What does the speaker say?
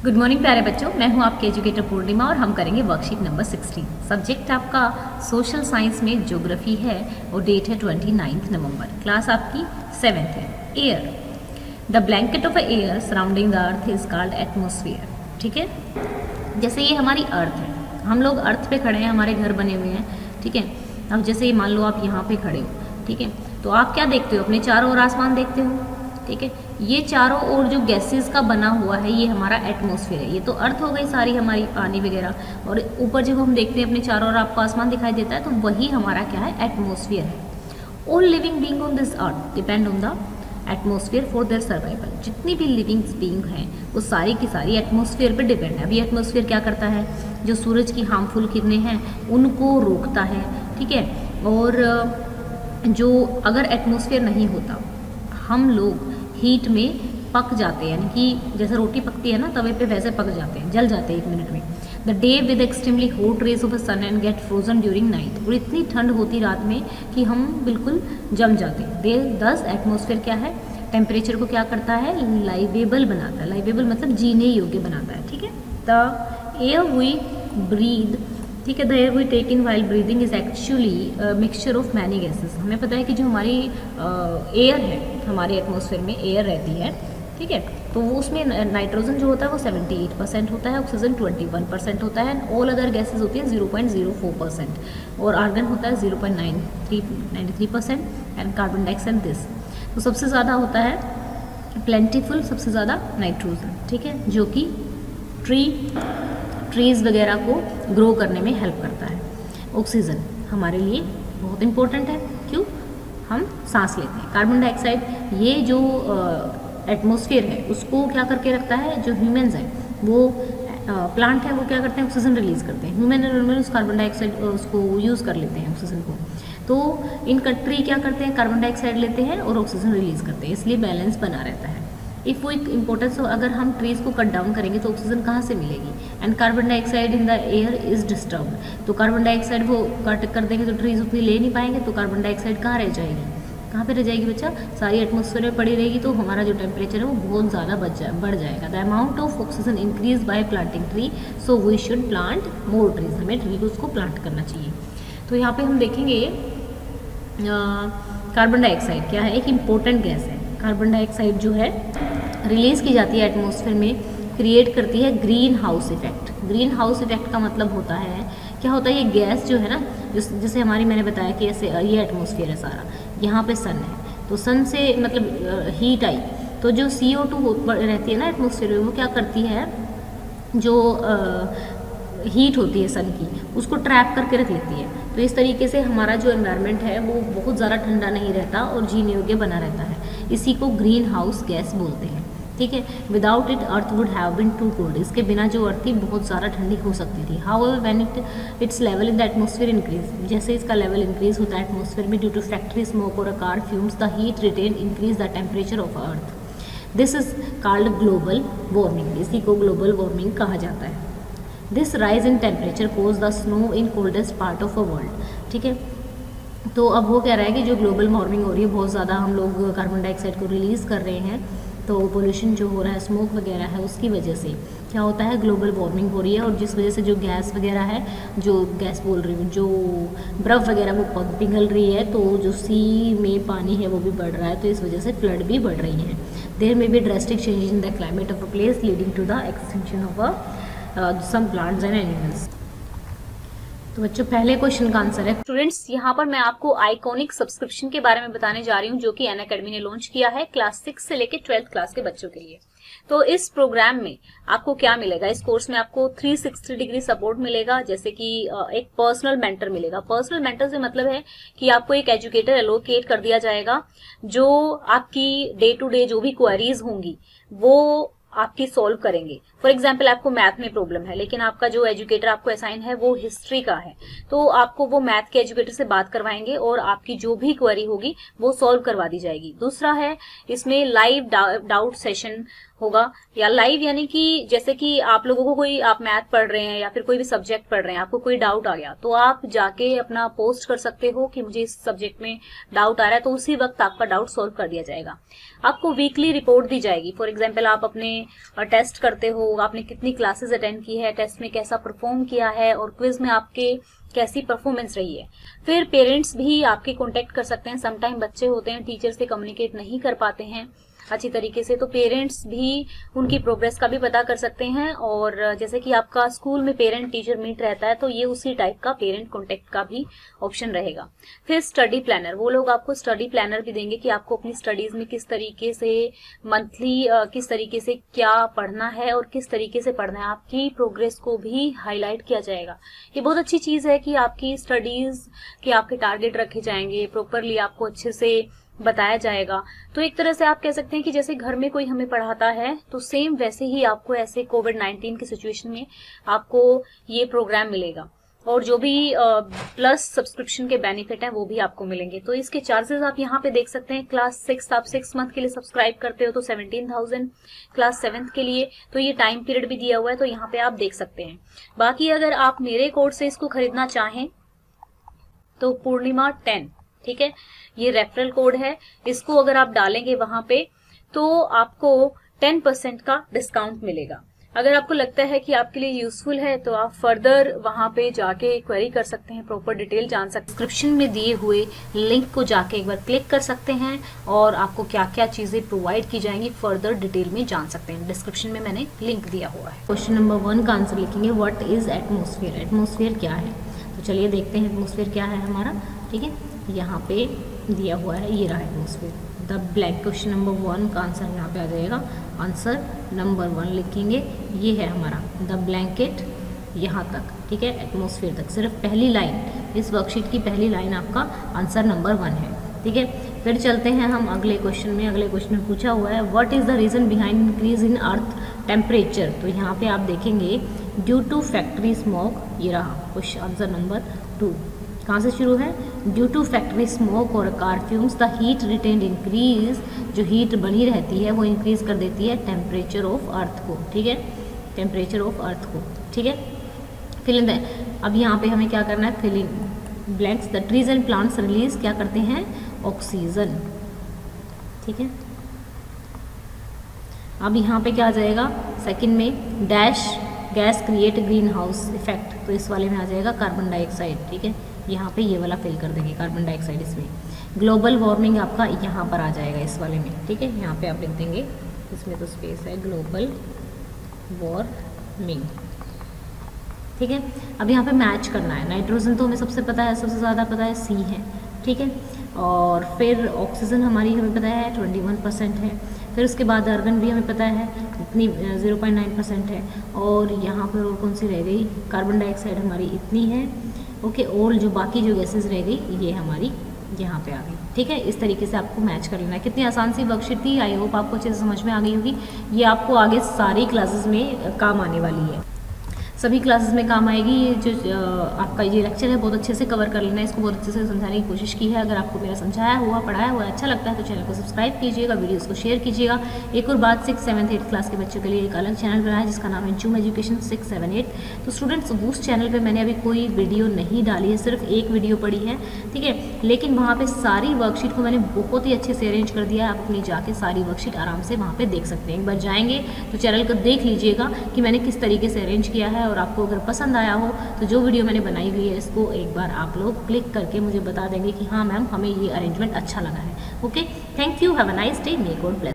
Good morning प्यारे बच्चों, मैं हूं आपके एजुकेटर पूर्णिमा और हम करेंगे वर्कशीट नंबर 16। सब्जेक्ट आपका सोशल साइंस में ज्योग्राफी है और डेट है 29 नवंबर। क्लास आपकी 7th है। Air, the blanket of air surrounding the earth is called atmosphere. ठीक है, जैसे ये हमारी अर्थ है, हम लोग अर्थ पे खड़े हैं, हमारे घर बने हुए हैं। ठीक है, अब जैसे मान लो आप यहाँ पे खड़े हो, ठीक है, तो आप क्या देखते हो? अपने चारों ओर आसमान देखते हो। ठीक है, ये चारों ओर जो गैसेस का बना हुआ है ये हमारा एटमॉस्फेयर है। ये तो अर्थ हो गई सारी हमारी, पानी वगैरह, और ऊपर जब हम देखते हैं अपने चारों ओर आपको आसमान दिखाई देता है तो वही हमारा क्या है? एटमॉस्फेयर है। All living being on this earth depend on the atmosphere for their survival. जितनी भी लिविंग बीइंग हैं वो सारी की सारी एटमॉस्फेयर पर डिपेंड है। अभी एटमॉस्फेयर क्या करता है? जो सूरज की हार्मफुल किरणें हैं उनको रोकता है। ठीक है, और जो अगर एटमॉस्फेयर नहीं होता, हम लोग हीट में पक जाते हैं, यानी कि जैसे रोटी पकती है ना तवे पे, वैसे पक जाते हैं, जल जाते हैं 1 मिनट में। The day with extremely hot rays of the sun and get frozen during night. और इतनी ठंड होती रात में कि हम बिल्कुल जम जाते हैं। दे दस एटमॉस्फेयर क्या है? टेम्परेचर को क्या करता है? लाइवेबल बनाता है। लाइवेबल मतलब जीने योग्य बनाता है। ठीक है, द एयर वी ब्रीद, ठीक है, the air we take in while breathing is actually mixture of many gases. हमें पता है कि जो हमारी एयर है, हमारे एटमॉस्फेयर में एयर रहती है, ठीक है, तो वो उसमें नाइट्रोजन जो होता है वो 78% होता है, ऑक्सीजन 21% होता है, ऑल अदर गैसेस होती है 0.04%, और आर्गन होता है 0.93% एंड कार्बन डाइऑक्साइड दिस। तो सबसे ज़्यादा होता है प्लेंटीफुल, सबसे ज़्यादा नाइट्रोजन। ठीक है, जो कि ट्रीज़ वगैरह को ग्रो करने में हेल्प करता है। ऑक्सीजन हमारे लिए बहुत इंपॉर्टेंट है, क्यों? हम सांस लेते हैं। कार्बन डाइऑक्साइड, ये जो एटमॉस्फेयर है उसको क्या करके रखता है? जो ह्यूमन्स हैं, वो प्लांट है, वो क्या करते हैं? ऑक्सीजन रिलीज करते हैं। ह्यूमन एनिमल्स कार्बन डाइऑक्साइड उसको यूज़ कर लेते हैं, ऑक्सीजन को। तो इन ट्री क्या करते हैं? कार्बन डाइऑक्साइड लेते हैं और ऑक्सीजन रिलीज करते हैं, इसलिए बैलेंस बना रहता है। इफ़ वो एक इम्पोर्टेंस हो, अगर हम ट्रीज़ को कट डाउन करेंगे तो ऑक्सीजन कहाँ से मिलेगी? And carbon dioxide in the air is disturbed. तो कार्बन डाइऑक्साइड वो कट कर देंगे तो ट्रीज़ उतनी ले नहीं पाएंगे, तो कार्बन डाइऑक्साइड कहाँ रह जाएगी? कहाँ पे रह जाएगी बच्चा? सारी एटमॉस्फेयर में पड़ी रहेगी, तो हमारा जो टेम्परेचर है वो बहुत ज़्यादा बढ़ जाएगा। The amount of oxygen increase by planting tree, so we should plant more trees. हमें ट्री को उसको प्लांट करना चाहिए। तो यहाँ पे हम देखेंगे कार्बन डाइऑक्साइड क्या है? एक इम्पोर्टेंट गैस है। कार्बन डाइऑक्साइड जो है रिलीज की जाती है एटमॉस्फेयर में, क्रिएट करती है green house effect. Green house effect का मतलब होता है, क्या होता है? ये गैस जो है ना, जैसे हमारी, मैंने बताया कि ऐसे ये एटमॉस्फेयर है सारा, यहाँ पे सन है, तो सन से मतलब हीट आई, तो जो CO2 रहती है ना एटमॉस्फेयर में, वो क्या करती है? जो हीट होती है सन की, उसको ट्रैप करके रख लेती है। तो इस तरीके से हमारा जो एनवायरनमेंट है वो बहुत ज़्यादा ठंडा नहीं रहता और जीने योग्य बना रहता है। इसी को ग्रीन हाउस गैस बोलते हैं। ठीक है, without it earth would have been too cold. इसके बिना जो अर्थ थी बहुत ज़्यादा ठंडी हो सकती थी। However when it's level in the atmosphere increase, जैसे इसका लेवल इंक्रीज होता है एटमॉस्फेयर में ड्यू टू फैक्ट्री स्मोक और car fumes, the heat retain increase the temperature of earth. This is called global warming. इसी को ग्लोबल वार्मिंग कहा जाता है। This rise in temperature cause the snow in coldest part of a world. ठीक है, तो अब वो कह रहा है कि जो ग्लोबल वार्मिंग हो रही है, बहुत ज़्यादा हम लोग कार्बन डाइऑक्साइड को रिलीज़ कर रहे हैं, तो पोल्यूशन जो हो रहा है, स्मोक वगैरह है, उसकी वजह से क्या होता है? ग्लोबल वार्मिंग हो रही है। और जिस वजह से जो गैस वगैरह है, जो गैस बोल रही हूँ, जो बर्फ़ वगैरह वो पिघल रही है, तो जो सी में पानी है वो भी बढ़ रहा है, तो इस वजह से फ्लड भी बढ़ रही है। There may be drastic change in the climate of a place leading to the extinction of some plants and animals. तो बच्चों, पहले क्वेश्चन का आंसर है। स्टूडेंट्स, यहाँ पर मैं आपको आइकॉनिक सब्सक्रिप्शन के बारे में बताने जा रही हूँ, जो कि अनअकैडमी ने लॉन्च किया है क्लास 6 से लेकर 12th क्लास के बच्चों के लिए। तो इस प्रोग्राम में आपको क्या मिलेगा? इस कोर्स में आपको 360 डिग्री सपोर्ट मिलेगा, जैसे कि एक पर्सनल मेंटर मिलेगा। पर्सनल मेंटर से मतलब है कि आपको एक एजुकेटर एलोकेट कर दिया जाएगा, जो आपकी डे टू डे जो भी क्वेरीज होंगी वो आपकी सॉल्व करेंगे। फॉर एग्जाम्पल, आपको मैथ में प्रॉब्लम है, लेकिन आपका जो एजुकेटर आपको असाइन है वो हिस्ट्री का है, तो आपको वो मैथ के एजुकेटर से बात करवाएंगे और आपकी जो भी क्वेरी होगी वो सॉल्व करवा दी जाएगी। दूसरा है, इसमें लाइव डाउट सेशन होगा, या लाइव यानी कि जैसे कि आप लोगों को कोई, आप मैथ पढ़ रहे हैं या फिर कोई भी सब्जेक्ट पढ़ रहे हैं, आपको कोई डाउट आ गया तो आप जाके अपना पोस्ट कर सकते हो कि मुझे इस सब्जेक्ट में डाउट आ रहा है, तो उसी वक्त आपका डाउट सॉल्व कर दिया जाएगा। आपको वीकली रिपोर्ट दी जाएगी। फॉर एग्जाम्पल आप अपने टेस्ट करते हो, आपने कितनी क्लासेस अटेंड की है, टेस्ट में कैसा परफॉर्म किया है और क्विज में आपके कैसी परफॉर्मेंस रही है। फिर पेरेंट्स भी आपके कांटेक्ट कर सकते हैं। समटाइम बच्चे होते हैं टीचर से कम्युनिकेट नहीं कर पाते हैं अच्छी तरीके से, तो पेरेंट्स भी उनकी प्रोग्रेस का भी पता कर सकते हैं। और जैसे कि आपका स्कूल में पेरेंट टीचर मीट रहता है, तो ये उसी टाइप का पेरेंट कांटेक्ट का भी ऑप्शन रहेगा। फिर स्टडी प्लानर, वो लोग आपको स्टडी प्लानर भी देंगे कि आपको अपनी स्टडीज में किस तरीके से मंथली किस तरीके से क्या पढ़ना है और किस तरीके से पढ़ना है, आपकी प्रोग्रेस को भी हाईलाइट किया जाएगा। ये बहुत अच्छी चीज है कि आपकी स्टडीज के आपके टारगेट रखे जाएंगे, प्रॉपरली आपको अच्छे से बताया जाएगा। तो एक तरह से आप कह सकते हैं कि जैसे घर में कोई हमें पढ़ाता है, तो सेम वैसे ही आपको ऐसे कोविड-19 की सिचुएशन में आपको ये प्रोग्राम मिलेगा। और जो भी प्लस सब्सक्रिप्शन के बेनिफिट है वो भी आपको मिलेंगे। तो इसके चार्जेस आप यहाँ पे देख सकते हैं। क्लास 6 आप 6 मंथ के लिए सब्सक्राइब करते हो तो 17,000, क्लास 7th के लिए तो ये टाइम पीरियड भी दिया हुआ है, तो यहाँ पे आप देख सकते हैं। बाकी अगर आप मेरे कोड से इसको खरीदना चाहें तो पूर्णिमा 10, ठीक है, ये रेफरल कोड है। इसको अगर आप डालेंगे वहां पे तो आपको 10% का डिस्काउंट मिलेगा। अगर आपको लगता है कि आपके लिए यूजफुल है तो आप फर्दर वहां पे जाके क्वेरी कर सकते हैं, प्रॉपर डिटेल जान सकते हैं। डिस्क्रिप्शन में दिए हुए लिंक को जाके एक बार क्लिक कर सकते हैं और आपको क्या क्या चीजें प्रोवाइड की जाएंगी फर्दर डिटेल में जान सकते हैं। डिस्क्रिप्शन में मैंने लिंक दिया हुआ है। क्वेश्चन नंबर 1 का आंसर लिखेंगे, व्हाट इज एटमोस्फेयर। एटमोस्फेयर क्या है, तो चलिए देखते हैं एटमोस्फेयर क्या है हमारा। ठीक है, यहाँ पे दिया हुआ है, ये रहा atmosphere. The blank, question number 1 का आंसर यहाँ पे आ जाएगा। आंसर नंबर 1 लिखेंगे, ये है हमारा द ब्लैंकेट, यहाँ तक, ठीक है, एटमोस्फेयर तक। सिर्फ पहली लाइन, इस वर्कशीट की पहली लाइन आपका आंसर नंबर 1 है। ठीक है, फिर चलते हैं हम अगले क्वेश्चन में। अगले क्वेश्चन में पूछा हुआ है, what is the reason behind increase in earth temperature. तो यहाँ पे आप देखेंगे ड्यू टू फैक्ट्री स्मोक, ये रहा क्वेश्चन आंसर नंबर 2। कहाँ से शुरू है, ड्यू टू फैक्ट्री स्मोक और car fumes the heat retained increase, जो हीट बनी रहती है वो इंक्रीज कर देती है टेम्परेचर ऑफ अर्थ को। ठीक है, टेम्परेचर ऑफ अर्थ को। ठीक है, फिल इन द, अब यहाँ पे हमें क्या करना है, filling blanks. The trees and plants release क्या करते हैं, ऑक्सीजन। ठीक है, अब यहाँ पे क्या आ जाएगा, सेकंड में dash gas create green house effect, तो इस वाले में आ जाएगा कार्बन डाइऑक्साइड। ठीक है, यहाँ पे ये वाला फिल कर देंगे कार्बन डाइऑक्साइड इसमें। ग्लोबल वार्मिंग आपका यहाँ पर आ जाएगा इस वाले में। ठीक है, यहाँ पे आप लिख देंगे, इसमें तो स्पेस है, ग्लोबल वार्मिंग। ठीक है, अब यहाँ पे मैच करना है। नाइट्रोजन तो हमें सबसे पता है, सबसे ज़्यादा पता है C है। ठीक है, और फिर ऑक्सीजन हमारी हमें पता है 21% है। फिर उसके बाद आर्गन भी हमें पता है इतनी 0.9% है। और यहाँ पर और कौन सी रह गई, कार्बन डाइऑक्साइड हमारी इतनी है। ओके, और जो बाकी जो गैसेज रह गई ये हमारी यहाँ पे आ गई। ठीक है, इस तरीके से आपको मैच कर लेना है। कितनी आसान सी वर्कशीट थी, आई होप आपको अच्छे से समझ में आ गई होगी। ये आपको आगे सारी क्लासेस में काम आने वाली है, सभी क्लासेस में काम आएगी। ये जो आपका ये लेक्चर है बहुत अच्छे से कवर कर लेना है, इसको बहुत अच्छे से समझाने की कोशिश की है। अगर आपको मेरा समझाया हुआ, पढ़ाया हुआ अच्छा लगता है तो चैनल को सब्सक्राइब कीजिएगा, वीडियोस को शेयर कीजिएगा। एक और बात, 6, 7, 8 क्लास के बच्चों के लिए एक अलग चैनल बनाया जिसका नाम है जूम एजुकेशन 6, 7, 8। तो स्टूडेंट्स, उस चैनल पर मैंने अभी कोई वीडियो नहीं डाली है, सिर्फ एक वीडियो पड़ी है। ठीक है, लेकिन वहाँ पर सारी वर्कशीट को मैंने बहुत ही अच्छे से अरेंज कर दिया है। आप अपनी जाके सारी वर्कशीट आराम से वहाँ पर देख सकते हैं। एक बार जाएंगे तो चैनल को देख लीजिएगा कि मैंने किस तरीके से अरेंज किया है। और आपको अगर पसंद आया हो तो जो वीडियो मैंने बनाई हुई है इसको एक बार आप लोग क्लिक करके मुझे बता देंगे कि हाँ मैम, हमें ये अरेंजमेंट अच्छा लगा है। Okay, thank you, have a nice day, may God bless.